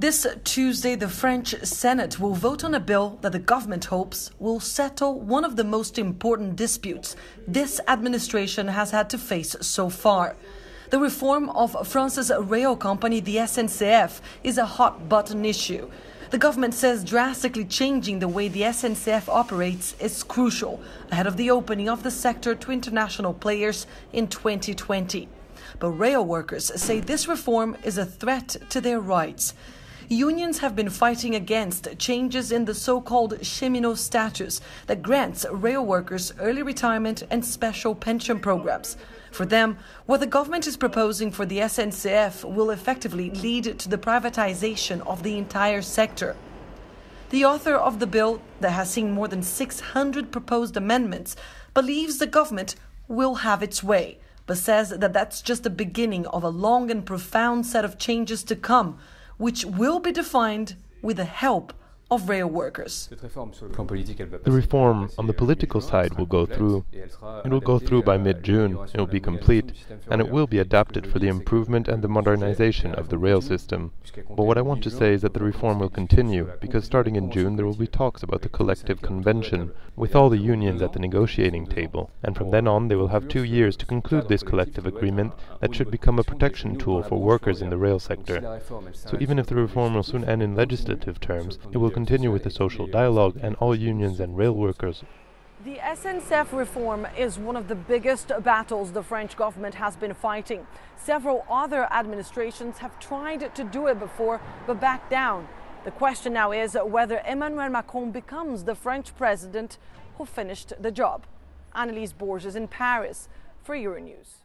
This Tuesday, the French Senate will vote on a bill that the government hopes will settle one of the most important disputes this administration has had to face so far. The reform of France's rail company, the SNCF, is a hot-button issue. The government says drastically changing the way the SNCF operates is crucial ahead of the opening of the sector to international players in 2020. But rail workers say this reform is a threat to their rights. Unions have been fighting against changes in the so-called cheminot status that grants rail workers early retirement and special pension programs. For them, what the government is proposing for the SNCF will effectively lead to the privatization of the entire sector. The author of the bill, that has seen more than 600 proposed amendments, believes the government will have its way, but says that that's just the beginning of a long and profound set of changes to come, which will be defined with the help of rail workers. The reform on the political side will go through. It will go through by mid-June, it will be complete, and it will be adapted for the improvement and the modernization of the rail system. But what I want to say is that the reform will continue, because starting in June there will be talks about the collective convention, with all the unions at the negotiating table, and from then on they will have 2 years to conclude this collective agreement that should become a protection tool for workers in the rail sector. So even if the reform will soon end in legislative terms, it will continue with the social dialogue, and all unions and rail workers. The SNCF reform is one of the biggest battles the French government has been fighting. Several other administrations have tried to do it before, but backed down. The question now is whether Emmanuel Macron becomes the French president who finished the job. Annelise Borges in Paris for Euronews.